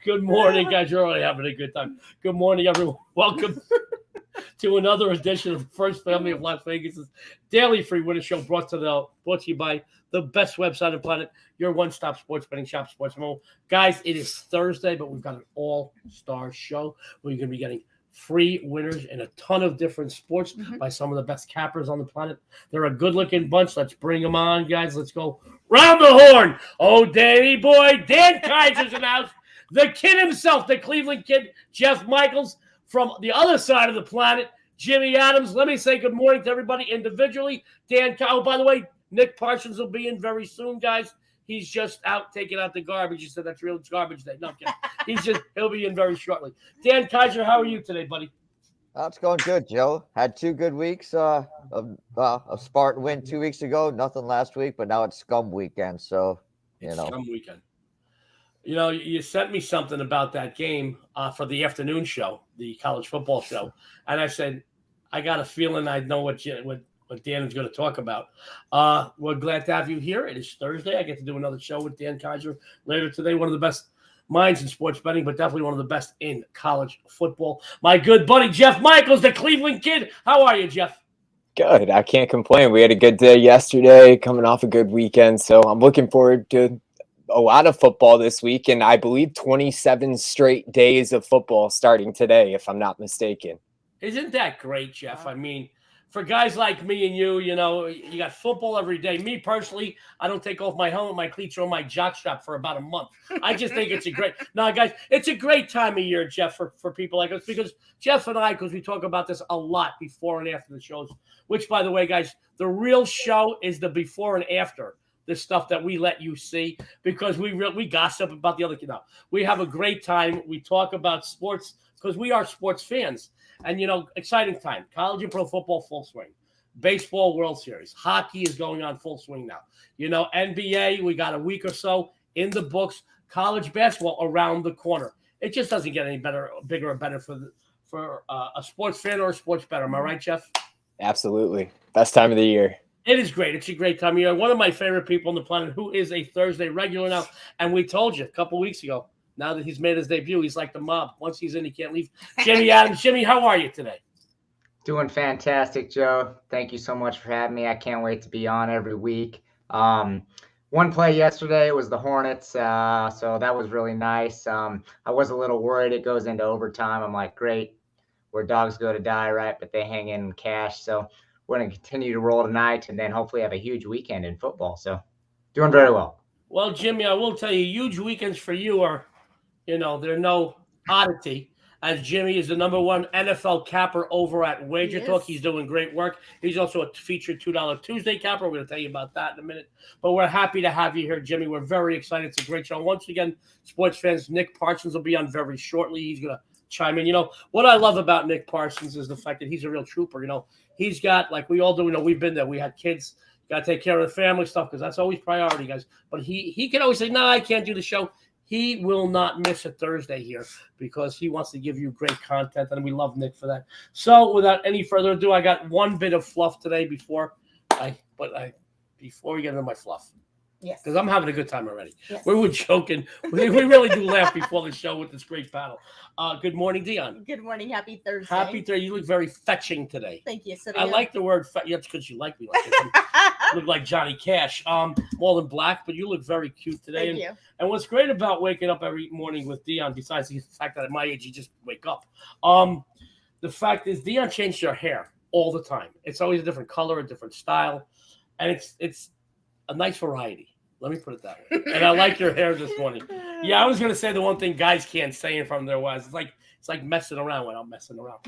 Good morning, guys. You're already having a good time. Good morning, everyone. Welcome to another edition of First Family of Las Vegas' daily free winner show brought to you by the best website on the planet, your one-stop sports betting shop, Sports Mobile. Guys, it is Thursday, but we've got an all-star show where you're going to be getting free winners in a ton of different sports by some of the best cappers on the planet. They're a good-looking bunch. Let's bring them on, guys. Let's go round the horn. Oh, Danny boy, Dan Kaiser's in the house. The kid himself, the Cleveland kid, Jeff Michaels. From the other side of the planet, Jimmy Adams. Let me say good morning to everybody individually. Dan Kaiser. Oh, by the way, Nick Parsons will be in very soon, guys. He's just out taking out the garbage. He said that's real garbage day. No, I'm kidding. He'll be in very shortly. Dan Kaiser, how are you today, buddy? It's going good, Joe. Had 2 good weeks. A Spartan win 2 weeks ago. Nothing last week, but now it's Scum weekend. So, Scum weekend. You sent me something about that game for the afternoon show, the college football show, and I said, I got a feeling I know what Dan is going to talk about. We're glad to have you here. It is Thursday. I get to do another show with Dan Kaiser later today. One of the best minds in sports betting, but definitely one of the best in college football. My good buddy, Jeff Michaels, the Cleveland kid. How are you, Jeff? Good. I can't complain. We had a good day yesterday, coming off a good weekend. So I'm looking forward to a lot of football this week, and I believe 27 straight days of football starting today, if I'm not mistaken. Isn't that great, Jeff? I mean, for guys like me and you got football every day. Me personally, I don't take off my helmet, my cleats, or my jock strap for about a month. I just think it's guys, it's a great time of year, Jeff, for people like us, because Jeff and I, because we talk about this a lot before and after the shows, which, by the way, guys, the real show is the before and after. The stuff that we let you see, because we gossip about the other kid. No, we have a great time. We talk about sports because we are sports fans. And, exciting time. College and pro football, full swing. Baseball, World Series. Hockey is going on full swing now. NBA, we got a week or so in the books. College basketball around the corner. It just doesn't get any bigger or better for a sports fan or a sports bettor. Am I right, Jeff? Absolutely. Best time of the year. It is great. It's a great time of year. One of my favorite people on the planet, who is a Thursday regular now. And we told you a couple weeks ago, now that he's made his debut, he's like the mob. Once he's in, he can't leave. Jimmy Adams. Jimmy, how are you today? Doing fantastic, Joe. Thank you so much for having me. I can't wait to be on every week. One play yesterday was the Hornets, so that was really nice. I was a little worried it goes into overtime. I'm like, great, where dogs go to die, right? But they hang in cash. So we're going to continue to roll tonight and then hopefully have a huge weekend in football. So doing very well. Well, Jimmy, I will tell you, huge weekends for you are, they're no oddity, as Jimmy is the #1 NFL capper over at WagerTalk. He's doing great work. He's also a featured $2 Tuesday capper. We're going to tell you about that in a minute. But we're happy to have you here, Jimmy. We're very excited. It's a great show. Once again, sports fans, Nick Parsons will be on very shortly. He's going to chime in. What I love about Nick Parsons is the fact that he's a real trooper. He's got, like we all do, we've been there. We had kids, got to take care of the family stuff because that's always priority, guys. But he can always say, no, I can't do the show. He will not miss a Thursday here because he wants to give you great content, and we love Nick for that. So without any further ado, I got one bit of fluff today before we get into my fluff. Yes. Because I'm having a good time already. Yes. We were joking. We really do laugh before the show with this great panel. Good morning, Dionne. Good morning. Happy Thursday. Happy Thursday. You look very fetching today. Thank you. So I like the word fetching. That's because you like me like this. You look like Johnny Cash. All in black, but you look very cute today. Thank you. And what's great about waking up every morning with Dionne, besides the fact that at my age you just wake up, the fact is Dionne changed her hair all the time. It's always a different color, a different style, and it's a nice variety. Let me put it that way. And I like your hair this morning. Yeah, I was going to say the one thing guys can't say in front of their wives. It's like messing around when I'm messing around.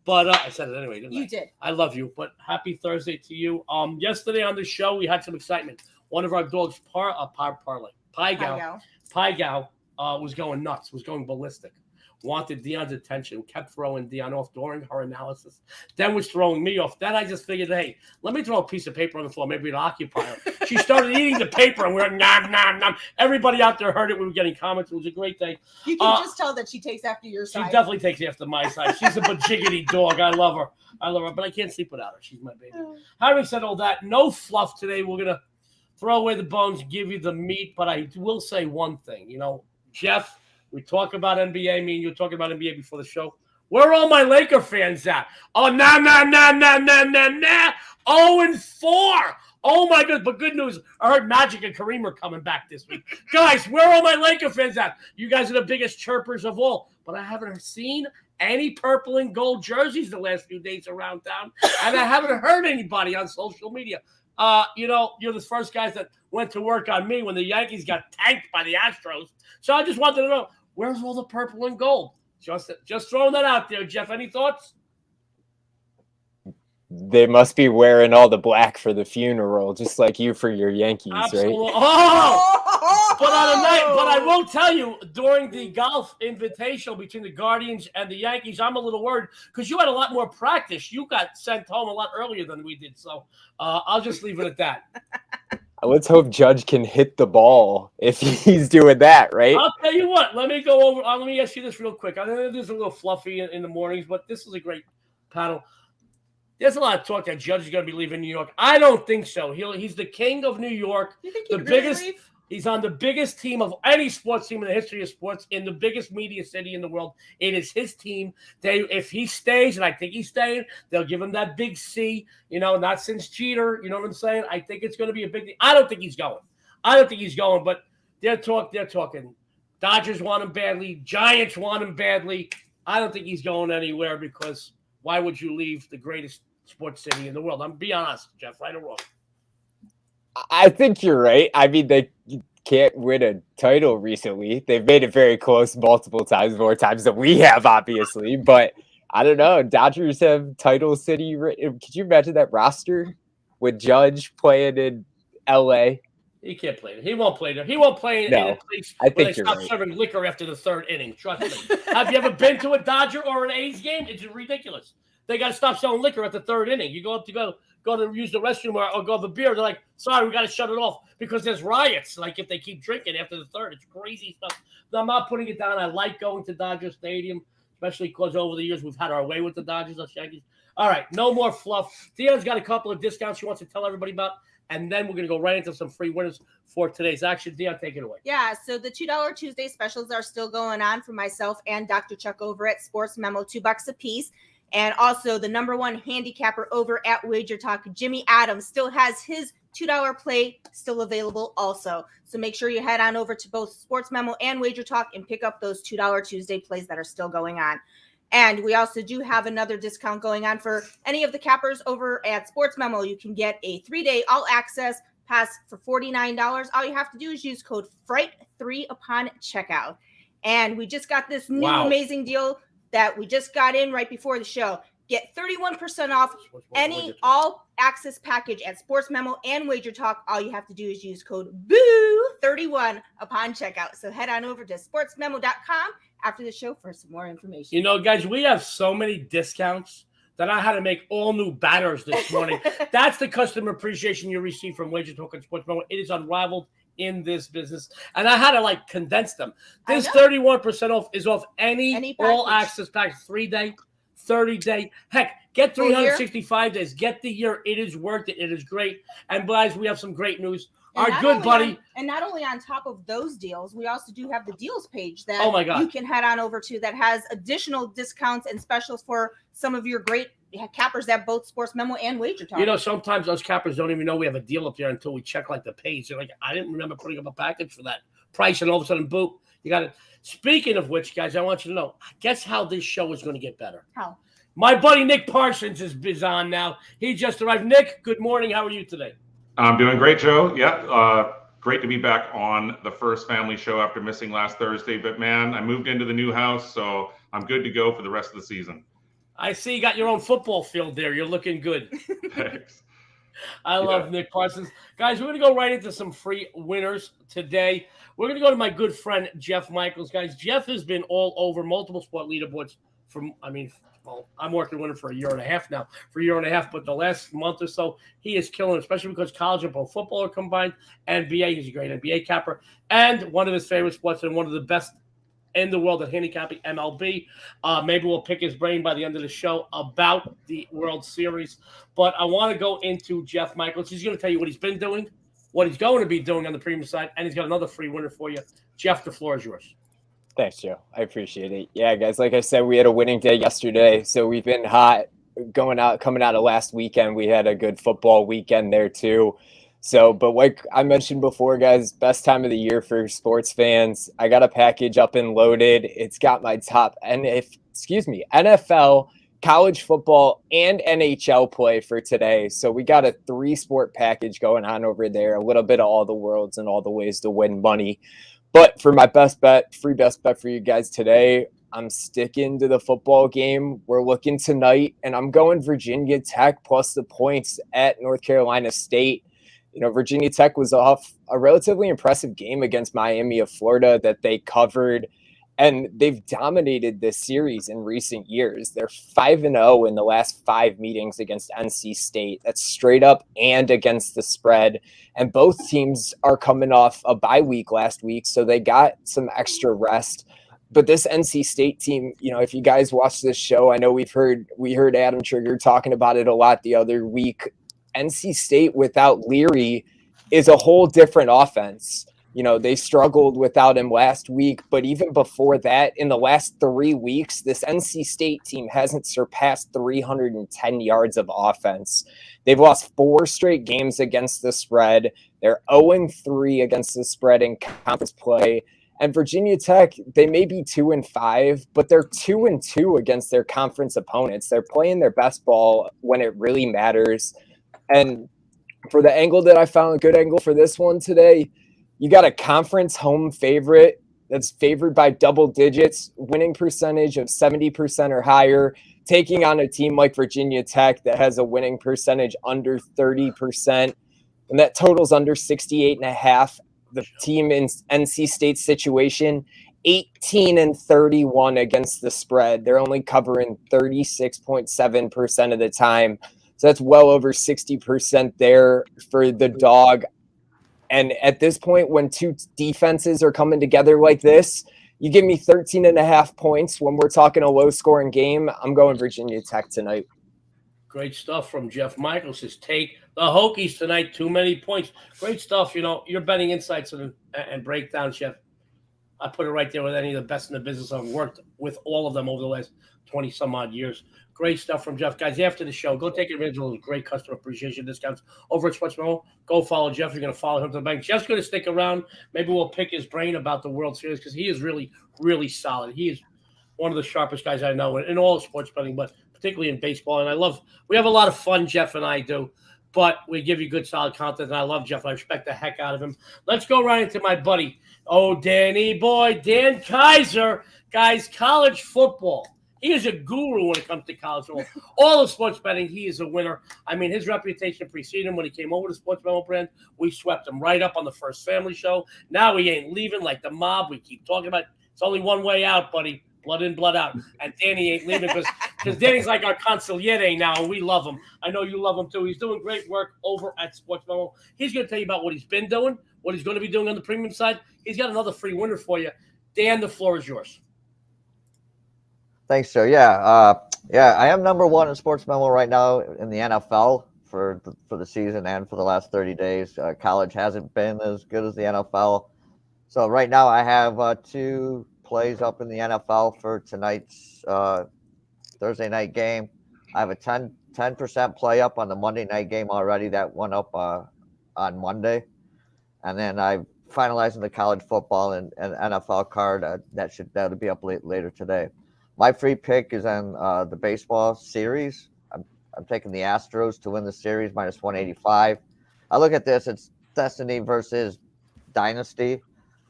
But I said it anyway, didn't I? You did. I love you. But happy Thursday to you. Yesterday on the show, we had some excitement. One of our dogs, Pai Gao, was going nuts, was going ballistic. Wanted Dionne's attention, kept throwing Dionne off during her analysis, then was throwing me off. Then I just figured, hey, let me throw a piece of paper on the floor, maybe it'll occupy her. She started eating the paper, and we're nom, nom, nom. Everybody out there heard it. We were getting comments. It was a great day. You can just tell that she takes after your side. She definitely takes after my side. She's a bajiggity dog. I love her, but I can't sleep without her. She's my baby. Having said all that, no fluff today. We're going to throw away the bones, give you the meat, but I will say one thing. Jeff We talk about NBA. Me and you were talking about NBA before the show. Where are all my Laker fans at? Oh, nah. 0-4. Oh, my goodness. But good news. I heard Magic and Kareem are coming back this week. Guys, where are all my Laker fans at? You guys are the biggest chirpers of all. But I haven't seen any purple and gold jerseys the last few days around town. And I haven't heard anybody on social media. You're the first guys that went to work on me when the Yankees got tanked by the Astros. So I just wanted to know, where's all the purple and gold? Just throwing that out there, Jeff. Any thoughts? They must be wearing all the black for the funeral, just like you for your Yankees, Absolutely. right? Oh! But I will tell you, during the golf invitational between the Guardians and the Yankees, I'm a little worried because you had a lot more practice. You got sent home a lot earlier than we did. So I'll just leave it at that. Let's hope Judge can hit the ball if he's doing that, right? I'll tell you what. Let me go over. Let me ask you this real quick. I know this is a little fluffy in the mornings, but this is a great panel. There's a lot of talk that Judge is going to be leaving New York. I don't think so. He's the king of New York. You think the biggest. Leave? He's on the biggest team of any sports team in the history of sports in the biggest media city in the world. It is his team. If he stays, and I think he's staying, they'll give him that big C. Not since Jeter. You know what I'm saying? I think it's going to be a big thing. I don't think he's going. But they're talking. Dodgers want him badly. Giants want him badly. I don't think he's going anywhere because why would you leave the greatest sports city in the world? I'm be honest, Jeff, right or wrong? I think you're right. I mean, they can't win a title recently. They've made it very close multiple times, more times than we have, obviously. But I don't know. Dodgers have title city. Could you imagine that roster with Judge playing in L.A.? He can't play it. He won't play it. He won't play it in a place where they stop serving liquor after the third inning. Trust me. Have you ever been to a Dodger or an A's game? It's ridiculous. They got to stop selling liquor at the third inning. You go up to go to use the restroom or go have a beer. They're like, sorry, we got to shut it off because there's riots. Like if they keep drinking after the third, it's crazy stuff. No, I'm not putting it down. I like going to Dodger Stadium, especially because over the years we've had our way with the Dodgers, us Yankees. All right, no more fluff. Dionne's got a couple of discounts she wants to tell everybody about, and then we're going to go right into some free winners for today's action. Dionne, take it away. Yeah, so the $2 Tuesday specials are still going on for myself and Dr. Chuck over at Sports Memo, $2 a piece. And also the number one handicapper over at WagerTalk, Jimmy Adams, still has his $2 play still available also. So make sure you head on over to both Sports Memo and WagerTalk and pick up those $2 Tuesday plays that are still going on. And we also do have another discount going on for any of the cappers over at Sports Memo. You can get a 3-day all-access pass for $49. All you have to do is use code FRIGHT3 upon checkout. And we just got this new amazing deal that we just got in right before the show. Get 31% off any all-access package at Sports Memo and WagerTalk. All you have to do is use code BOO31 upon checkout. So head on over to sportsmemo.com after the show for some more information. Guys, we have so many discounts that I had to make all new banners this morning. That's the customer appreciation you receive from WagerTalk and Sports Memo. It is unrivaled in this business. And I had to condense them. This 31% off is off any all-access package, 3-day, 30-day. Heck, get 365 days. Get the year. It is worth it. It is great. And guys, we have some great news. Our good buddy. And not only on top of those deals, we also do have the deals page that you can head on over to that has additional discounts and specials for some of your great cappers at both Sports Memo and WagerTalk. Sometimes those cappers don't even know we have a deal up there until we check the page. They're like, I didn't remember putting up a package for that price, and all of a sudden, boom, you got it. Speaking of which, guys, I want you to know, guess how this show is going to get better? How? My buddy Nick Parsons is on now. He just arrived. Nick, good morning. How are you today? I'm doing great, Joe. Yeah, great to be back on the first family show after missing last Thursday. But, man, I moved into the new house, so I'm good to go for the rest of the season. I see you got your own football field there. You're looking good. Thanks. I love Nick Parsons. Guys, we're going to go right into some free winners today. We're going to go to my good friend, Jeff Michaels. Guys, Jeff has been all over multiple sport leaderboards I'm working with him for a year and a half now. But the last month or so, he is killing it, especially because college and pro football are combined. NBA, he's a great NBA capper. And one of his favorite sports and one of the best in the world at handicapping, MLB. Maybe we'll pick his brain by the end of the show about the World Series. But I want to go into Jeff Michaels. He's going to tell you what he's been doing, what he's going to be doing on the premium side, and he's got another free winner for you. Jeff, the floor is yours. Thanks, Joe. I appreciate it. Yeah, guys, like I said, we had a winning day yesterday, so we've been hot coming out of last weekend. We had a good football weekend there too. So, but like I mentioned before, guys, best time of the year for sports fans. I got a package up and loaded. It's got my top NFL, college football, and NHL play for today. So we got a 3-sport package going on over there, a little bit of all the worlds and all the ways to win money. But for my free best bet for you guys today, I'm sticking to the football game. We're looking tonight, and I'm going Virginia Tech plus the points at North Carolina State. You know, Virginia Tech was off a relatively impressive game against Miami of Florida that they covered, and they've dominated this series in recent years. They're 5-0 in the last 5 meetings against NC State. That's straight up and against the spread. And both teams are coming off a bye week last week, so they got some extra rest. But this NC State team, you know, if you guys watch this show, I know we heard Adam Trigger talking about it a lot the other week. NC State without Leary is a whole different offense. You know, they struggled without him last week, but even before that, in the last 3 weeks, this NC State team hasn't surpassed 310 yards of offense. They've lost 4 straight games against the spread. They're 0-3 against the spread in conference play. And Virginia Tech, they may be 2-5, but they're 2-2 against their conference opponents. They're playing their best ball when it really matters. And for the angle that I found, a good angle for this one today, you got a conference home favorite that's favored by double digits, winning percentage of 70% or higher, taking on a team like Virginia Tech that has a winning percentage under 30%, and that totals under 68.5. The team in NC State's situation, 18-31 against the spread. They're only covering 36.7% of the time. So that's well over 60% there for the dog. And at this point, when 2 defenses are coming together like this, you give me 13.5 points when we're talking a low-scoring game. I'm going Virginia Tech tonight. Great stuff from Jeff Michaels. Says take the Hokies tonight. Too many points. Great stuff. You know, your betting insights and breakdowns, Jeff. I put it right there with any of the best in the business. I've worked with all of them over the last 20-some-odd years. Great stuff from Jeff. Guys, after the show, go take advantage of those great customer appreciation discounts over at Sports Memo. Go follow Jeff. You're going to follow him to the bank. Jeff's going to stick around. Maybe we'll pick his brain about the World Series because he is really, really solid. He is one of the sharpest guys I know in all of sports betting, but particularly in baseball. And we have a lot of fun, Jeff and I do, but we give you good, solid content. And I love Jeff. I respect the heck out of him. Let's go right into my buddy. Oh, Danny boy, Dan Kaiser. Guys, college football. He is a guru when it comes to college football. All of sports betting, he is a winner. I mean, his reputation preceded him when he came over to Sports Memo brand. We swept him right up on the First Family Show. Now he ain't leaving like the mob. We keep talking about it's only one way out, buddy. Blood in, blood out. And Danny ain't leaving because Danny's like our consigliere now, and we love him. I know you love him, too. He's doing great work over at Sports Memo. He's going to tell you about what he's been doing, what he's going to be doing on the premium side. He's got another free winner for you. Dan, the floor is yours. Thanks, Joe. Yeah, I am number 1 in Sports Memo right now in the NFL for the season and for the last 30 days. College hasn't been as good as the NFL. So right now I have 2 plays up in the NFL for tonight's Thursday night game. I have a 10% play up on the Monday night game already. That went up on Monday. And then I'm finalizing the college football and NFL card. That'll be up later today. My free pick is on the baseball series. I'm taking the Astros to win the series, minus 185. I look at this, it's destiny versus dynasty.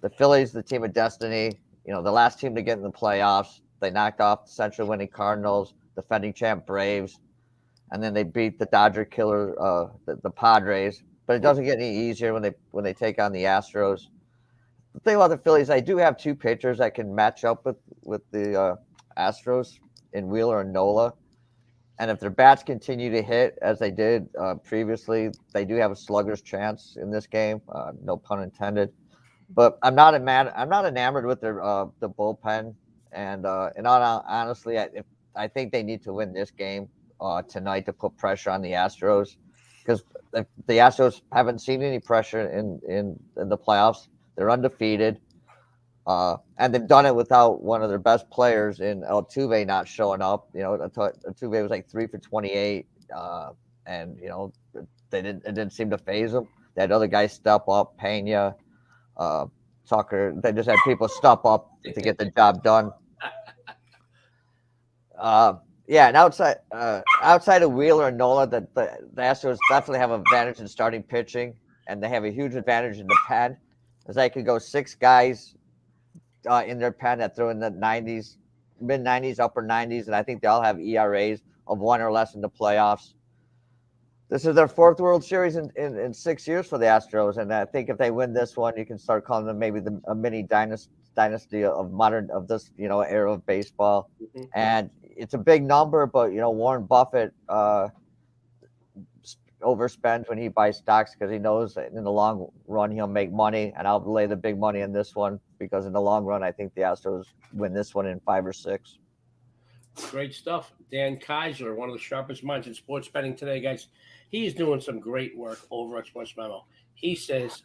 The Phillies, the team of destiny, you know, the last team to get in the playoffs. They knocked off the central winning Cardinals, defending champ Braves, and then they beat the Dodger killer, the Padres. But it doesn't get any easier when they take on the Astros. The thing about the Phillies, I do have 2 pitchers that can match up with the Astros in Wheeler and Nola. And if their bats continue to hit as they did previously, they do have a slugger's chance in this game. No pun intended. But I'm not enamored with their the bullpen. And honestly, I think they need to win this game tonight to put pressure on the Astros, because the Astros haven't seen any pressure in the playoffs. They're undefeated. And they've done it without one of their best players in Altuve not showing up. You know, Altuve was like 3 for 28, and you know it didn't seem to phase them. They had other guys step up, Pena, Tucker. They just had people step up to get the job done. Yeah, and outside of Wheeler and Nola, the Astros definitely have an advantage in starting pitching, and they have a huge advantage in the pen, as they could go 6 guys in their pen that throw in the 90s, mid 90s, upper 90s, and I think they all have ERAs of 1 or less in the playoffs. This is their 4th World Series in 6 years for the Astros, and I think if they win this one, you can start calling them maybe a mini dynasty of this era of baseball. Mm-hmm. And it's a big number, but Warren Buffett overspends when he buys stocks because he knows that in the long run he'll make money, and I'll lay the big money in this one because in the long run I think the Astros win this one in 5 or 6. Great stuff. Dan Kaiser, one of the sharpest minds in sports betting today, guys. He's doing some great work over at Sports Memo. He says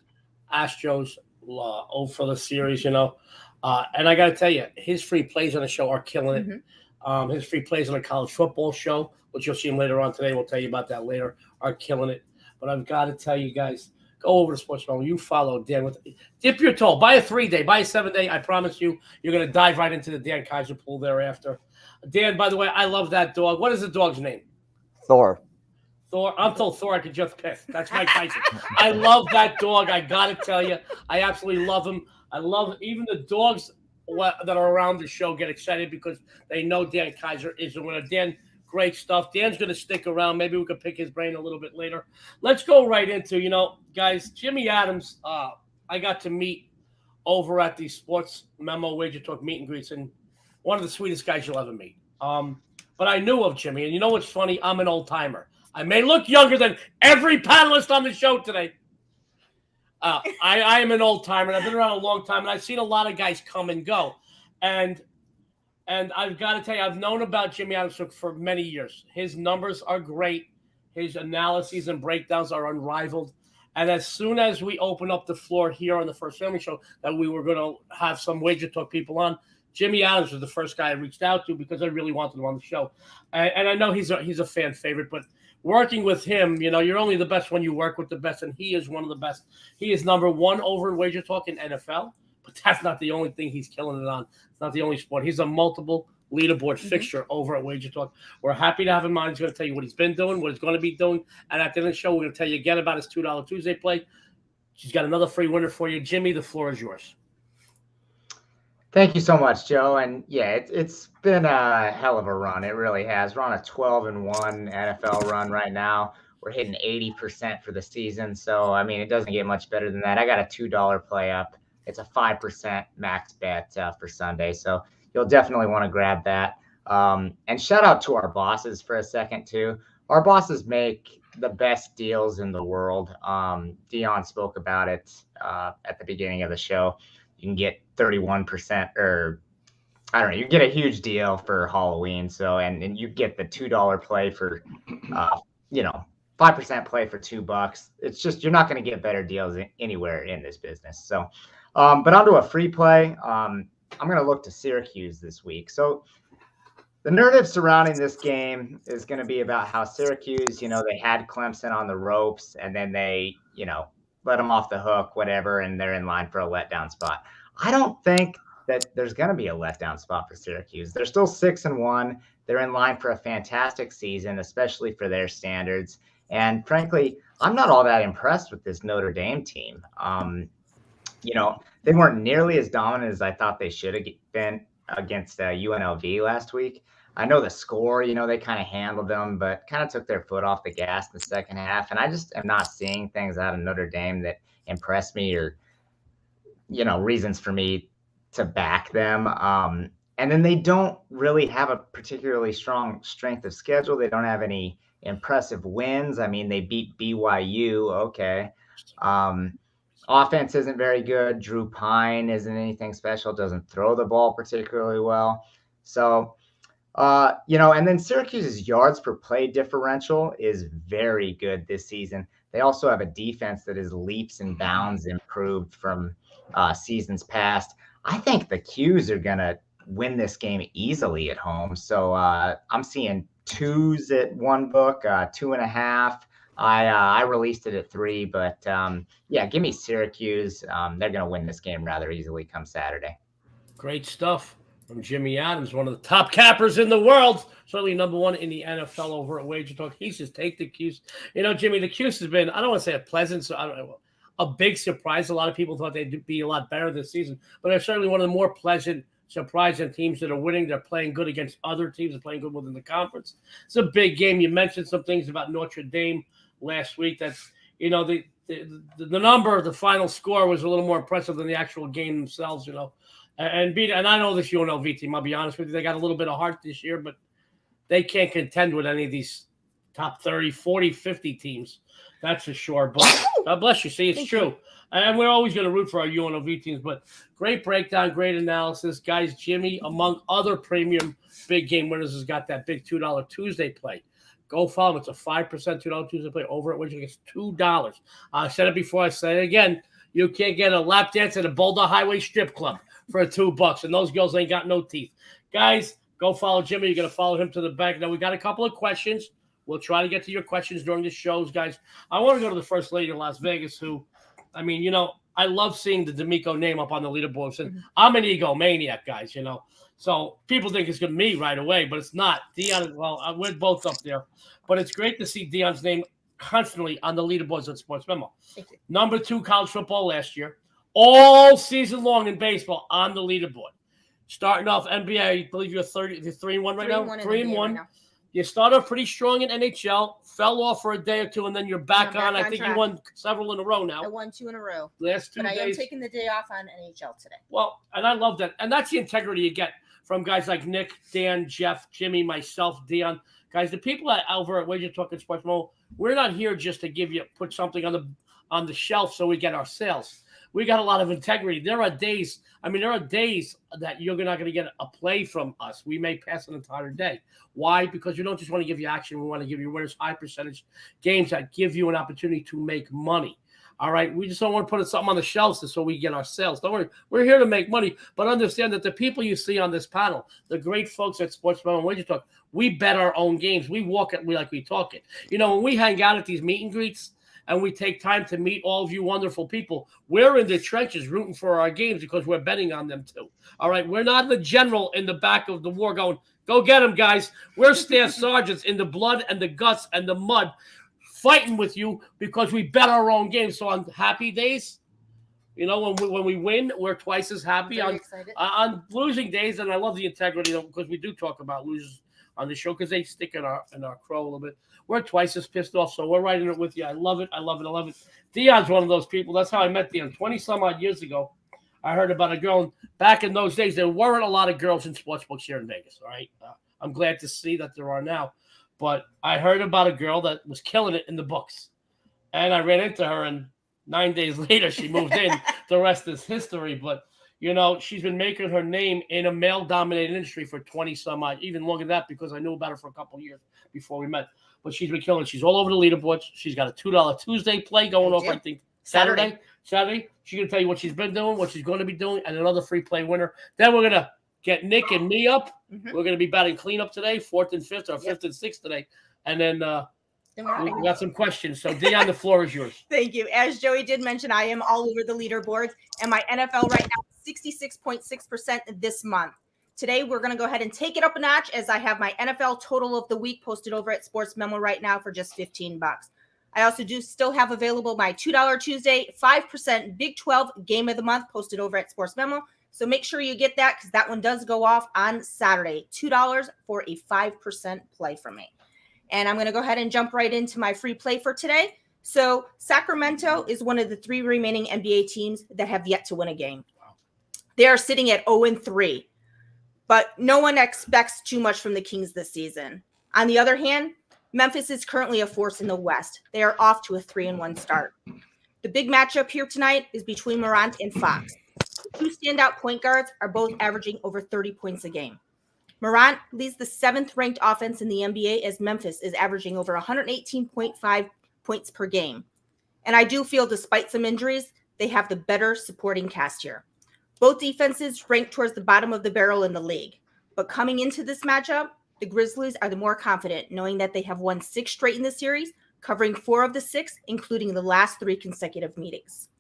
Astros for the series, and I got to tell you, his free plays on the show are killing it. Mm-hmm. His free plays on the college football show, which you'll see him later on today, we'll tell you about that later, are killing it. But I've got to tell you guys, go over to Sports Memo. You follow Dan. Dip your toe. Buy a 3-day. Buy a 7-day. I promise you, you're going to dive right into the Dan Kaiser pool thereafter. Dan, by the way, I love that dog. What is the dog's name? Thor. I'm told Thor I could just piss. That's Mike Tyson. I love that dog. I got to tell you. I absolutely love him. I love even the dogs that are around the show get excited because they know Dan Kaiser is the winner. Dan, great stuff. Dan's going to stick around. Maybe we could pick his brain a little bit later. Let's go right into, guys, Jimmy Adams, I got to meet over at the Sports Memo WagerTalk meet and greets, and one of the sweetest guys you'll ever meet. But I knew of Jimmy, and you know what's funny? I'm an old timer. I may look younger than every panelist on the show today. I am an old timer, and I've been around a long time, and I've seen a lot of guys come and go. And I've got to tell you, I've known about Jimmy Adams for many years. His numbers are great. His analyses and breakdowns are unrivaled. And as soon as we open up the floor here on the First Family Show that we were going to have some WagerTalk people on, Jimmy Adams was the first guy I reached out to because I really wanted him on the show. And I know he's a fan favorite, but working with him, you're only the best when you work with the best, and he is one of the best. He is number 1 over in WagerTalk in NFL, but that's not the only thing he's killing it on. It's not the only sport. He's a multiple leaderboard fixture over at WagerTalk. We're happy to have him on. He's going to tell you what he's been doing, what he's going to be doing, and at the end of the show, we're going to tell you again about his $2 Tuesday play. She's got another free winner for you. Jimmy, the floor is yours. Thank you so much, Joe. And yeah, it's been a hell of a run. It really has. We're on a 12-1 NFL run right now. We're hitting 80% for the season. So, I mean, it doesn't get much better than that. I got a $2 play up. It's a 5% max bet for Sunday. So you'll definitely want to grab that. And shout out to our bosses for a second, too. Our bosses make the best deals in the world. Dionne spoke about it at the beginning of the show. You can get 31% or I don't know, you get a huge deal for Halloween. So, and you get the $2 play for, 5% play for $2. It's just, you're not going to get better deals anywhere in this business. So, but onto a free play. I'm going to look to Syracuse this week. So the narrative surrounding this game is going to be about how Syracuse, they had Clemson on the ropes and then they, let them off the hook, whatever, and they're in line for a letdown spot. I don't think that there's going to be a letdown spot for Syracuse. They're still 6-1. They're in line for a fantastic season, especially for their standards. And frankly, I'm not all that impressed with this Notre Dame team. They weren't nearly as dominant as I thought they should have been against UNLV last week. I know the score, they kind of handled them, but kind of took their foot off the gas in the second half. And I just am not seeing things out of Notre Dame that impress me or, reasons for me to back them. And then they don't really have a particularly strong strength of schedule. They don't have any impressive wins. I mean, they beat BYU. Okay. Offense isn't very good. Drew Pine isn't anything special, doesn't throw the ball particularly well. So, and then Syracuse's yards per play differential is very good this season. They also have a defense that is leaps and bounds improved from seasons past. I think the Qs are going to win this game easily at home. So I'm seeing 2s at one book, 2.5. I released it at 3, but yeah, give me Syracuse. They're going to win this game rather easily come Saturday. Great stuff from Jimmy Adams, one of the top cappers in the world. Certainly number one in the NFL over at WagerTalk. He says take the Qs. You know, Jimmy, the Qs has been, I don't want to say a pleasant, so I don't know, a big surprise. A lot of people thought they'd be a lot better this season, but they're certainly one of the more pleasant surprising teams that are winning. They're playing good against other teams. They're playing good within the conference. It's a big game. You mentioned some things about Notre Dame last week. That's, you know, the number, the final score was a little more impressive than the actual game themselves, you know. And I know this UNLV team, I'll be honest with you, they got a little bit of heart this year, but they can't contend with any of these top 30, 40, 50 teams. That's for sure. But God bless you. See, it's true. And we're always going to root for our UNLV teams. But great breakdown, great analysis. Guys, Jimmy, among other premium big game winners, has got that big $2 Tuesday play. Go follow him. It's a 5% $2 Tuesday play over at which it's $2. I said it before. I say it again. You can't get a lap dance at a Boulder Highway strip club for $2. And those girls ain't got no teeth. Guys, go follow Jimmy. You're going to follow him to the bank. Now, we got a couple of questions. We'll try to get to your questions during the shows, guys. I want to go to the First Lady of Las Vegas, who, I mean, you know, I love seeing the D'Amico name up on the leaderboard. And I'm an egomaniac, guys, you know. So people think it's going to be me right away, but it's not. Dionne, well, we're both up there. But it's great to see Dionne's name constantly on the leaderboards at Sports Memo. Number 2 college football last year. All season long in baseball on the leaderboard. Starting off NBA, I believe you're 3-1 right now? 3-1. Right now. You started off pretty strong in NHL, fell off for a day or two, and then you're back on. I think track. You won several in a row now. I won 2 in a row. Last 2 days. But I am taking the day off on NHL today. Well, and I love that. And that's the integrity you get from guys like Nick, Dan, Jeff, Jimmy, myself, Dionne. Guys, the people over at WagerTalk and Sports Mobile, we're not here just to put something on the shelf so we get our sales. We got a lot of integrity. There are days that you're not going to get a play from us. We may pass an entire day. Why? Because we don't just want to give you action. We want to give you winners, high percentage games that give you an opportunity to make money. All right? We just don't want to put something on the shelves so we get our sales. Don't worry. We're here to make money, but understand that the people you see on this panel, the great folks at Sports Memo and WagerTalk, we bet our own games. We walk it like we talk it. You know, when we hang out at these meet and greets, and we take time to meet all of you wonderful people, we're in the trenches rooting for our games because we're betting on them too. All right? We're not the general in the back of the war going, go get them, guys. We're staff sergeants in the blood and the guts and the mud fighting with you because we bet our own games. So on happy days, you know, when we win, we're twice as happy. On losing days, and I love the integrity because we do talk about losers on the show because they stick in our crow a little bit. We're twice as pissed off, so we're right in it with you. I love it. I love it. I love it. Dionne's one of those people. That's how I met Dionne. 20-some-odd years ago, I heard about a girl. And back in those days, there weren't a lot of girls in sportsbooks here in Vegas, all right? I'm glad to see that there are now. But I heard about a girl that was killing it in the books. And I ran into her, and 9 days later, she moved in. The rest is history. But, you know, she's been making her name in a male-dominated industry for 20-some-odd, even longer than that because I knew about her for a couple of years before we met. But she's been killing. She's all over the leaderboards. She's got a $2 Tuesday play going off, I think, Saturday. She's going to tell you what she's been doing, what she's going to be doing, and another free play winner. Then we're going to get Nick and me up. We're going to be batting cleanup today, 4th and 5th, or 5th and 6th today. And then we got some questions. So, Dionne, the floor is yours. Thank you. As Joey did mention, I am all over the leaderboards, and my NFL right now, 66.6% this month. Today, we're going to go ahead and take it up a notch as I have my NFL total of the week posted over at Sports Memo right now for just $15. I also do still have available my $2 Tuesday, 5% Big 12 game of the month posted over at Sports Memo. So make sure you get that because that one does go off on Saturday. $2 for a 5% play from me. And I'm going to go ahead and jump right into my free play for today. So Sacramento is one of the 3 remaining NBA teams that have yet to win a game. They are sitting at 0-3. But no one expects too much from the Kings this season. On the other hand, Memphis is currently a force in the West. They are off to a 3-1 start. The big matchup here tonight is between Morant and Fox. The 2 standout point guards are both averaging over 30 points a game. Morant leads the 7th-ranked offense in the NBA as Memphis is averaging over 118.5 points per game. And I do feel, despite some injuries, they have the better supporting cast here. Both defenses rank towards the bottom of the barrel in the league. But coming into this matchup, the Grizzlies are the more confident, knowing that they have won 6 straight in the series, covering 4 of the 6, including the last 3 consecutive meetings.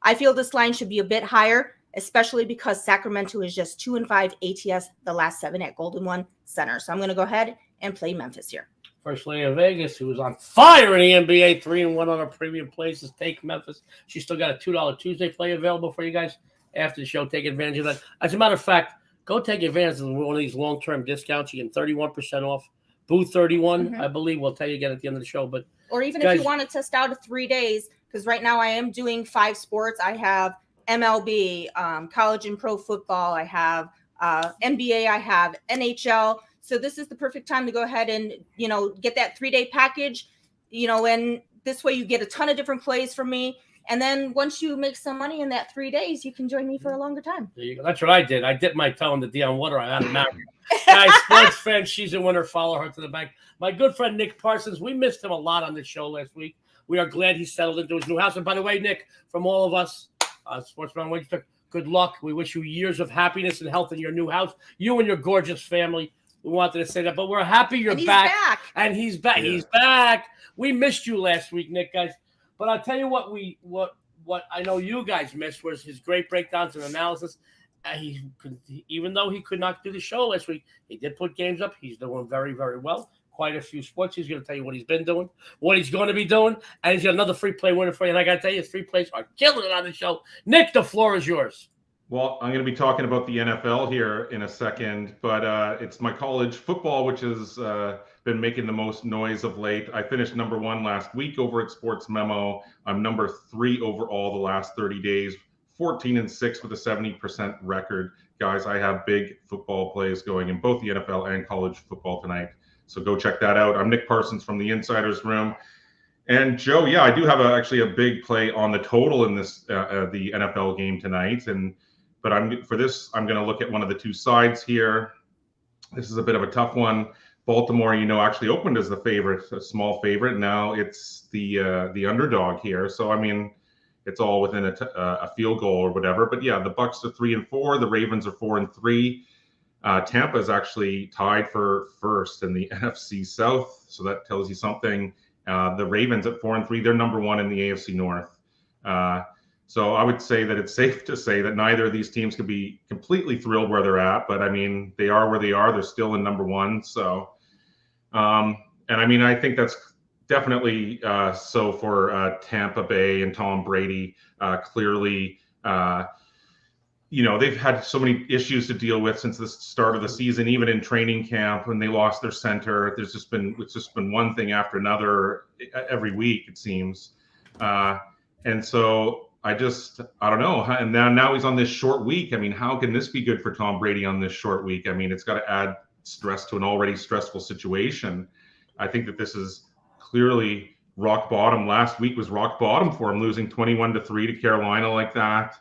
I feel this line should be a bit higher, especially because Sacramento is just 2-5 ATS the last 7 at Golden One Center. So I'm going to go ahead and play Memphis here. First lady of Vegas, who was on fire in the NBA, 3-1 on her premium places. Take Memphis. She's still got a $2 Tuesday play available for you guys after the show. Take advantage of that. As a matter of fact, go take advantage of one of these long-term discounts. You get 31% off. Booth 31, I believe. We'll tell you again at the end of the show. But or even guys, if you want to test out 3 days, because right now I am doing 5 sports. I have MLB, college and pro football. I have NBA. I have NHL. So this is the perfect time to go ahead and, get that 3-day package, and this way you get a ton of different plays from me. And then once you make some money in that 3 days, you can join me for a longer time. There you go. That's what I did. I dipped my toe in the Dionne water. I had a marry. Guys, sports fan, she's a winner. Follow her to the bank. My good friend Nick Parsons, we missed him a lot on the show last week. We are glad he settled into his new house. And by the way, Nick, from all of us, Sportsman WagerTalk, good luck. We wish you years of happiness and health in your new house. You and your gorgeous family. We wanted to say that, but we're happy you're back. And he's back. Yeah. He's back. We missed you last week, Nick, guys. But I'll tell you what I know you guys missed was his great breakdowns and analysis. Even though he could not do the show last week, he did put games up. He's doing very, very well. Quite a few sports. He's going to tell you what he's been doing, what he's going to be doing, and he's got another free play winner for you. And I got to tell you, his free plays are killing it on the show. Nick, the floor is yours. Well, I'm going to be talking about the NFL here in a second, but it's my college football, which has been making the most noise of late. I finished number 1 last week over at Sports Memo. I'm number 3 overall the last 30 days, 14-6 with a 70% record. Guys, I have big football plays going in both the NFL and college football tonight. So go check that out. I'm Nick Parsons from the Insiders Room. And Joe, yeah, I do have actually a big play on the total in this the NFL game tonight. But I'm going to look at one of the 2 sides here. This is a bit of a tough one. Baltimore, actually opened as the favorite, a small favorite. Now it's the underdog here. So I mean, it's all within a field goal or whatever. But yeah, the Bucs are 3-4. The Ravens are 4-3. Tampa is actually tied for first in the NFC South, so that tells you something. The Ravens at 4-3, they're number 1 in the AFC North. So I would say that it's safe to say that neither of these teams could be completely thrilled where they're at, but I mean, they are where they are. They're still in number 1. So, and I mean, I think that's definitely so for Tampa Bay and Tom Brady. Clearly, they've had so many issues to deal with since the start of the season, even in training camp when they lost their center. It's just been one thing after another every week, it seems. And so I don't know. And now he's on this short week. I mean, how can this be good for Tom Brady on this short week? I mean, it's got to add stress to an already stressful situation. I think that this is clearly rock bottom. Last week was rock bottom for him, losing 21-3 to Carolina like that.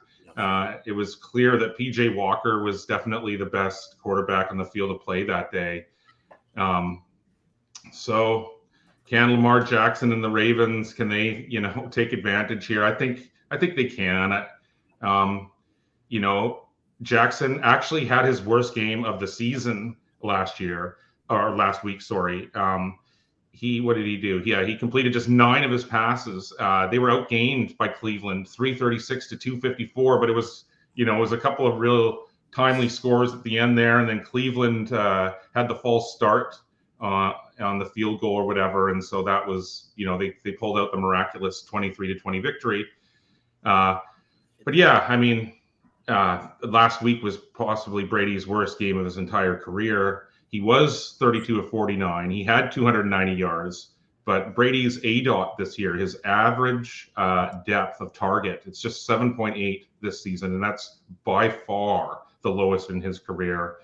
It was clear that PJ Walker was definitely the best quarterback on the field of play that day. So can Lamar Jackson and the Ravens, can they, take advantage here? I think they can. Jackson actually had his worst game of the season last week. Sorry. What did he do? Yeah, he completed just 9 of his passes. They were outgained by Cleveland, 336 to 254. But it was a couple of real timely scores at the end there, and then Cleveland had the false start on the field goal or whatever, and so that was, they pulled out the miraculous 23-20 victory. But yeah, I mean, last week was possibly Brady's worst game of his entire career. He was 32 of 49. He had 290 yards, but Brady's ADOT this year, his average depth of target, it's just 7.8 this season, and that's by far the lowest in his career.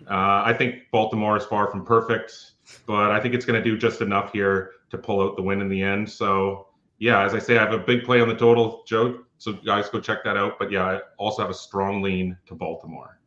I think Baltimore is far from perfect, but I think it's going to do just enough here to pull out the win in the end. So yeah, as I say, I have a big play on the total, Joe. So guys, go check that out. But yeah, I also have a strong lean to Baltimore.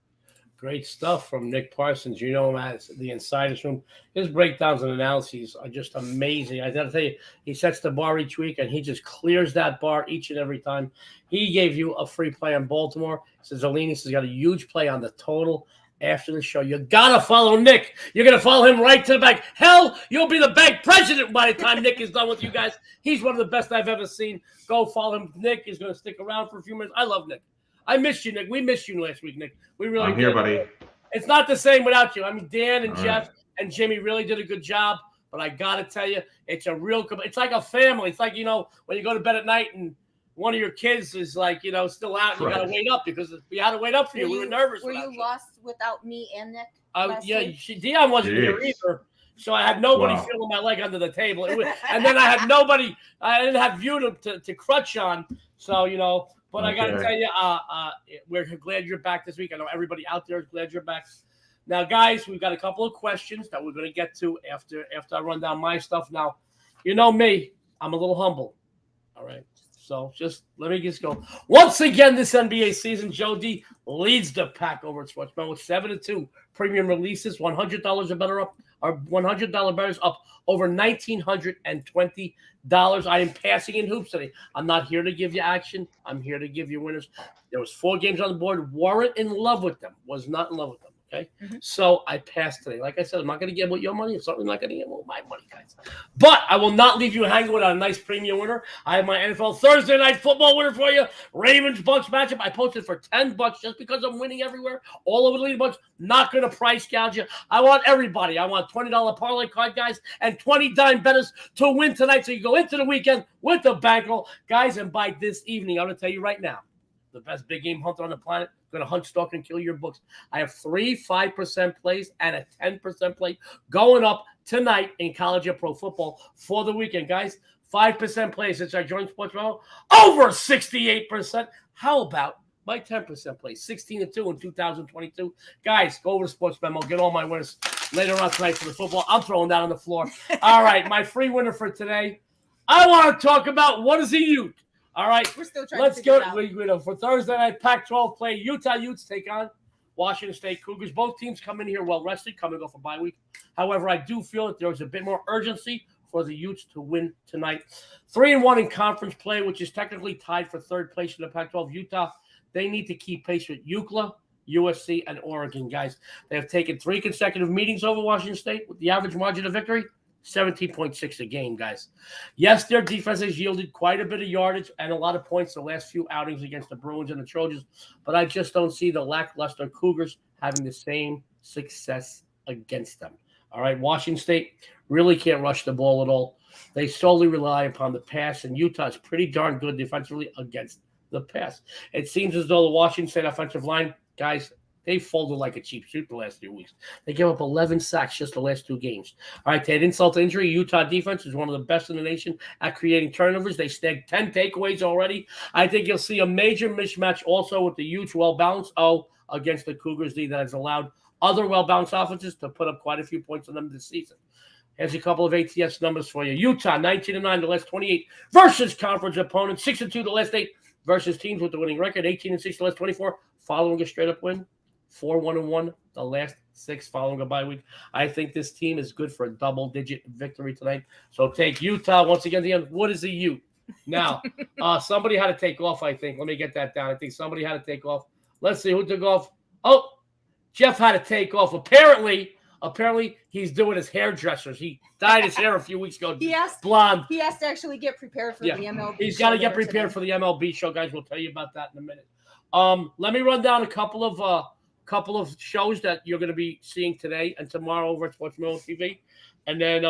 Great stuff from Nick Parsons. You know him as the Insiders Room. His breakdowns and analyses are just amazing. I got to tell you, he sets the bar each week, and he just clears that bar each and every time. He gave you a free play on Baltimore. Says Zalinis has got a huge play on the total after the show. You got to follow Nick. You're going to follow him right to the bank. Hell, you'll be the bank president by the time Nick is done with you guys. He's one of the best I've ever seen. Go follow him. Nick is going to stick around for a few minutes. I love Nick. I missed you, Nick. We missed you last week, Nick. We really I'm here, buddy. It's not the same without you. I mean, Dan and Jeff and Jimmy really did a good job, but I got to tell you, it's like a family. It's like, when you go to bed at night and one of your kids is like, still out and you got to wait up because we had to wait up for you. We were nervous. Were you lost without me and Nick? Yeah, Dionne wasn't here either. So I had nobody feeling my leg under the table. And then I had nobody, I didn't have you to crutch on. So, but I got to tell you, we're glad you're back this week. I know everybody out there is glad you're back. Now, guys, we've got a couple of questions that we're going to get to after I run down my stuff. Now, you know me, I'm a little humble. All right. So let me just go. Once again, this NBA season, Joe D leads the pack over at Sportsman with 7-2 premium releases, $100 or better up, or $100 bettors up over $1,920. I am passing in hoops today. I'm not here to give you action. I'm here to give you winners. There was 4 games on the board. Weren't in love with them. Was not in love with them. Okay, So I passed today. Like I said, I'm not going to gamble with your money. I'm certainly not going to gamble with my money, guys. But I will not leave you hanging without a nice premium winner. I have my NFL Thursday night football winner for you. Ravens-Bucks matchup. I posted for $10 just because I'm winning everywhere. All over the leaderboards. Not going to price gouge you. I want everybody. I want $20 parlay card guys and 20 dime bettors to win tonight. So you go into the weekend with the bankroll. Guys, and by this evening, I'm going to tell you right now, the best big game hunter on the planet, going to hunt, stalk, and kill your books. I have 3 5% plays and a 10% play going up tonight in college and pro football for the weekend, guys. 5% plays since I joined Sports Memo, over 68%. How about my 10% play, 16-2 in 2022? Guys, go over to Sports Memo, get all my winners later on tonight for the football. I'm throwing that on the floor. All right, my free winner for today. I want to talk about what is a Ute. All right, we're still trying let's to go. It out. For Thursday night, Pac-12 play. Utah Utes take on Washington State Cougars. Both teams come in here well rested, coming off a bye week. However, I do feel that there is a bit more urgency for the Utes to win tonight. 3-1 in conference play, which is technically tied for third place in the Pac-12. Utah, they need to keep pace with UCLA, USC, and Oregon, guys. They have taken 3 consecutive meetings over Washington State with the average margin of victory 17.6 a game, guys. Yes, their defense has yielded quite a bit of yardage and a lot of points the last few outings against the Bruins and the Trojans, but I just don't see the lackluster Cougars having the same success against them. All right, Washington State really can't rush the ball at all. They solely rely upon the pass, and Utah is pretty darn good defensively against the pass. It seems as though the Washington State offensive line, guys, they folded like a cheap suit the last few weeks. They gave up 11 sacks just the last 2 games. All right, they had insult to injury. Utah defense is one of the best in the nation at creating turnovers. They snagged 10 takeaways already. I think you'll see a major mismatch also with the Utes well-balanced against the Cougars D that has allowed other well-balanced offenses to put up quite a few points on them this season. Here's a couple of ATS numbers for you. Utah, 19-9 the last 28 versus conference opponents, 6-2 the last 8 versus teams with the winning record, 18-6 the last 24 following a straight-up win. 4-1-1 the last 6 following a bye week. I think this team is good for a double-digit victory tonight. So take Utah once again. The end. What is a Ute? Now, somebody had to take off, I think. Let me get that down. I think somebody had to take off. Let's see who took off. Oh, Jeff had to take off. Apparently, he's doing his hairdressers. He dyed his hair a few weeks ago. Blonde. He has to actually get prepared for the MLB. He's got to get prepared for the MLB show, guys. We'll tell you about that in a minute. Let me run down a couple of shows that you're going to be seeing today and tomorrow over at Sports Memo TV. And then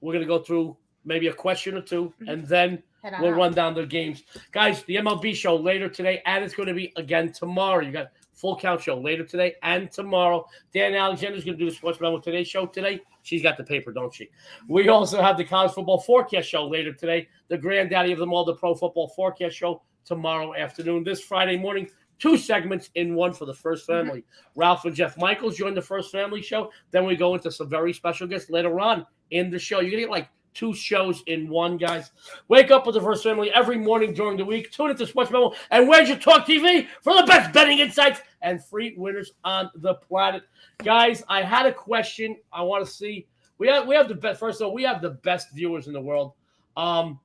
we're going to go through maybe a question or two, and then we'll run down the games. Guys, the MLB show later today, and it's going to be again tomorrow. You got full count show later today and tomorrow. Dan Alexander's going to do the Sports Memo Today show today. She's got the paper, don't she? We also have the College Football Forecast show later today, the granddaddy of them all, the Pro Football Forecast show tomorrow afternoon. This Friday morning, 2 segments in one for the First Family. Ralph and Jeff Michaels join the First Family show. Then we go into some very special guests later on in the show. You're going to get like 2 shows in one, guys. Wake up with the First Family every morning during the week. Tune into Sports Memo and WagerTalk TV for the best betting insights and free winners on the planet. Guys, I had a question. I want to see. We have the best. First of all, we have the best viewers in the world. Our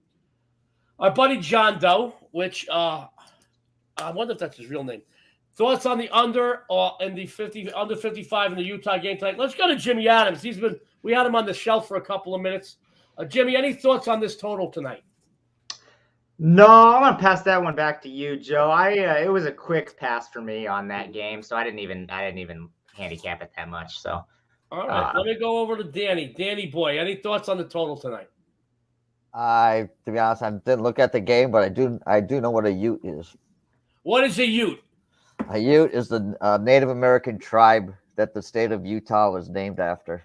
buddy John Doe, which I wonder if that's his real name. Thoughts on the under in the under 55 in the Utah game tonight? Let's go to Jimmy Adams. We had him on the shelf for a couple of minutes. Jimmy, any thoughts on this total tonight? No, I'm gonna pass that one back to you, Joe. It was a quick pass for me on that game, so I didn't even handicap it that much. So, all right, let me go over to Danny. Danny boy, any thoughts on the total tonight? To be honest, I didn't look at the game, but I do know what a Ute is. What is a Ute? A Ute is the Native American tribe that the state of Utah was named after.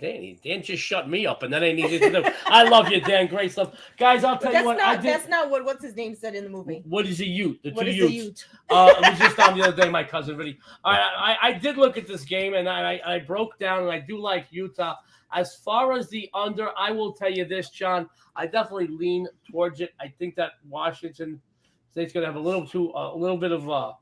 Dan just shut me up, and that ain't easy to do. I love you, Dan. Great stuff, guys. I'll tell you what. That's not what's his name said in the movie. What is a Ute? The what two is Utes. A Ute? It was just on the other day. My cousin Vinny. I did look at this game, and I broke down, and I do like Utah. As far as the under, I will tell you this, John. I definitely lean towards it. I think that Washington State's going to have a little bit of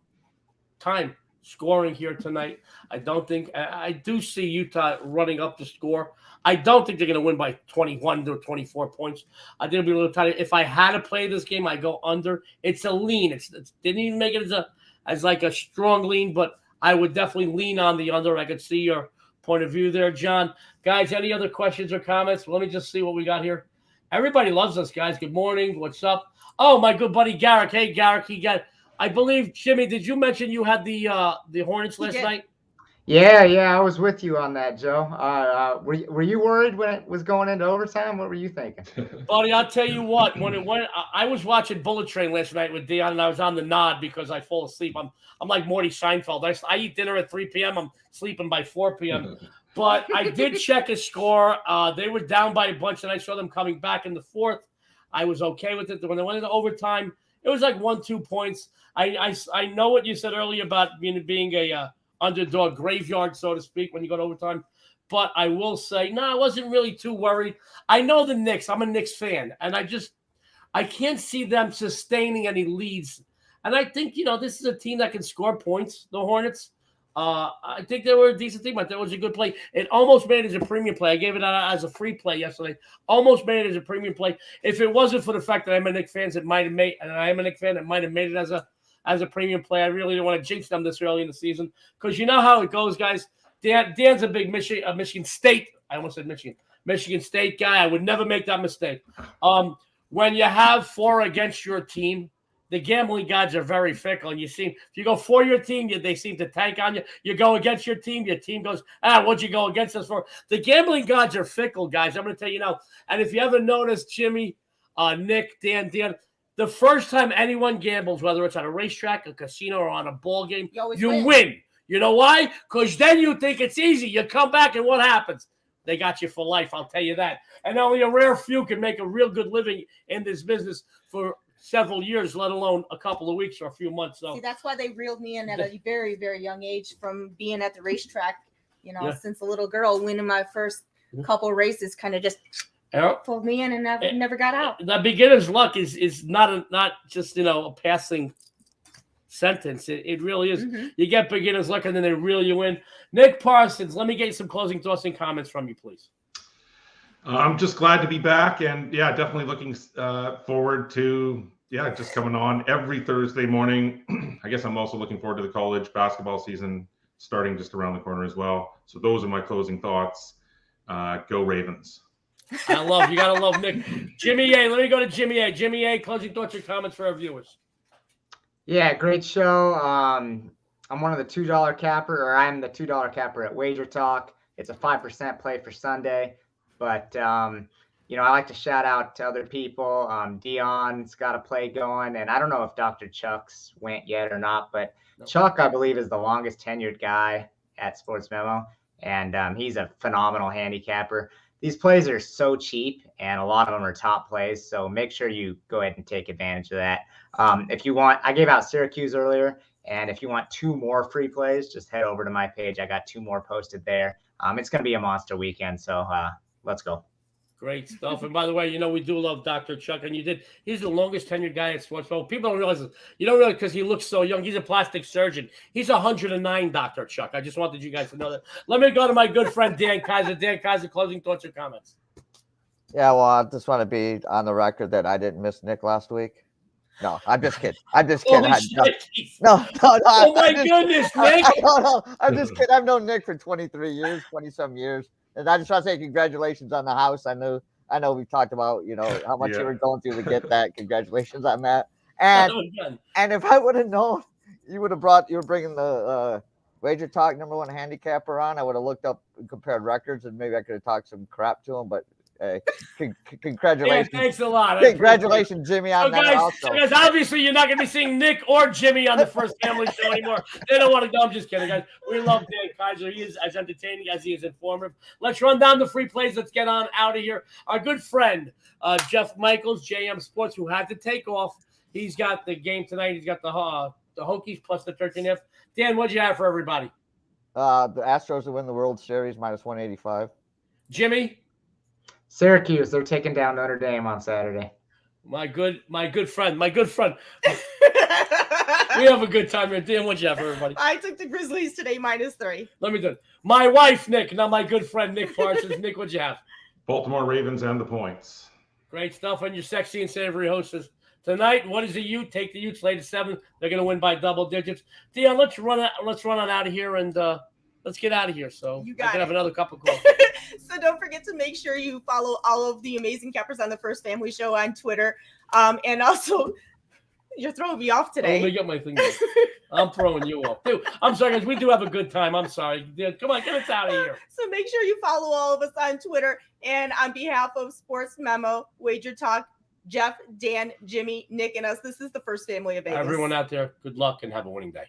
time scoring here tonight. I do see Utah running up the score. I don't think they're going to win by 21 to 24 points. I think it'll be a little tighter. If I had to play this game, I go under. It's a lean. It didn't even make it as like a strong lean, but I would definitely lean on the under. I could see your point of view there, John. Guys, any other questions or comments? Let me just see what we got here. Everybody loves us, guys. Good morning. What's up? Oh, my good buddy Garrick. Hey, Garrick, I believe, Jimmy, did you mention you had the Hornets last night? Yeah, I was with you on that, Joe. Were you worried when it was going into overtime? What were you thinking? Buddy, I'll tell you what. I was watching Bullet Train last night with Dionne, and I was on the nod because I fall asleep. I'm like Morty Seinfeld. I eat dinner at 3 p.m. I'm sleeping by 4 p.m. But I did check a score. They were down by a bunch, and I saw them coming back in the fourth. I was okay with it. When they went into overtime, it was like 1-2 points. I know what you said earlier about being a underdog graveyard, so to speak, when you go to overtime. But I will say, no, I wasn't really too worried. I know the Knicks. I'm a Knicks fan, and I can't see them sustaining any leads. And I think, this is a team that can score points, the Hornets. I think they were a decent team. I thought it was a good play. It almost made it as a premium play. I gave it out as a free play yesterday. Almost made it as a premium play. If it wasn't for the fact that I'm a Knicks fan, it might have made, and I am a Knicks fan, it might have made it as a premium play. I really didn't want to jinx them this early in the season because you know how it goes, guys. Dan's a big Michigan State. I almost said Michigan State guy. I would never make that mistake. When you have 4 against your team, the gambling gods are very fickle, and if you go for your team, they seem to tank on you. You go against your team goes, what'd you go against us for? The gambling gods are fickle, guys. I'm going to tell you now. And if you ever noticed, Jimmy, Nick, Dan, the first time anyone gambles, whether it's at a racetrack, a casino, or on a ball game, you win. You know why? Because then you think it's easy. You come back, and what happens? They got you for life, I'll tell you that. And only a rare few can make a real good living in this business for several years, let alone a couple of weeks or a few months. So see, that's why they reeled me in at a very, very young age from being at the racetrack, since a little girl. Winning my first couple races kind of just pulled me in, and I never got out. The beginner's luck is not just a passing sentence. It really is. Mm-hmm. You get beginner's luck, and then they reel you in. Nick Parsons, let me get some closing thoughts and comments from you, please. I'm just glad to be back, and definitely looking forward to just coming on every Thursday morning. I guess I'm also looking forward to the college basketball season starting just around the corner as well. So those are my closing thoughts. Go Ravens. You gotta love Nick. Jimmy A, let me go to Jimmy A. Jimmy A, closing thoughts or comments for our viewers. Yeah, great show. I'm one of the $2 capper, or I'm the $2 capper at WagerTalk. It's a 5% play for Sunday. But, I like to shout out to other people. Dion's got a play going, and I don't know if Dr. Chuck's went yet or not, but Chuck, I believe, is the longest tenured guy at Sports Memo, and he's a phenomenal handicapper. These plays are so cheap, and a lot of them are top plays, so make sure you go ahead and take advantage of that. If you want, I gave out Syracuse earlier, and if you want 2 more free plays, just head over to my page. I got 2 more posted there. It's going to be a monster weekend, so let's go. Great stuff. And by the way, we do love Dr. Chuck, and he's the longest tenured guy at Sports Memo. People don't realize this. You don't realize because he looks so young. He's a plastic surgeon. He's 109, Dr. Chuck. I just wanted you guys to know that. Let me go to my good friend, Dan Kaiser. Dan Kaiser, closing thoughts or comments? Yeah, well, I just want to be on the record that I didn't miss Nick last week. No, I'm just kidding. I'm just kidding. No. Oh, my goodness, Nick. No, I'm just kidding. I've known Nick for 23 years, 20-some years. And I just want to say congratulations on the house. I know we talked about, how much you were going through to get that. Congratulations on that. And if I would have known you were bringing the WagerTalk #1 handicapper on, I would have looked up and compared records, and maybe I could have talked some crap to him. But congratulations. Yeah, thanks a lot. Congratulations, Jimmy, on that also. Guys, obviously you're not going to be seeing Nick or Jimmy on the First Family Show anymore. They don't want to go. I'm just kidding, guys. We love Dan Kaiser. He is as entertaining as he is informative. Let's run down the free plays. Let's get on out of here. Our good friend, Jeff Michaels, JM Sports, who had to take off. He's got the game tonight. He's got the Hokies plus the 13F. Dan, what'd you have for everybody? The Astros to win the World Series -185. Jimmy? Syracuse, they're taking down Notre Dame on Saturday. My good friend. We have a good time here. Dan, what'd you have for everybody? I took the Grizzlies today -3. Let me do it. My wife, Nick, not my good friend, Nick Parsons. Nick, what'd you have? Baltimore Ravens and the points. Great stuff. And your sexy and savory hostess tonight. What is the Ute? Take the Utes late at 7. They're going to win by double digits. Dionne, let's run on out of here and let's get out of here. So I can have another cup of coffee. So don't forget to make sure you follow all of the amazing cappers on the First Family Show on Twitter. And also, you're throwing me off today. Let me get my thing. I'm throwing you off, too. I'm sorry, guys. We do have a good time. I'm sorry. Come on, get us out of here. So make sure you follow all of us on Twitter. And on behalf of Sports Memo, WagerTalk, Jeff, Dan, Jimmy, Nick, and us, this is the First Family of Vegas. Everyone out there, good luck and have a winning day.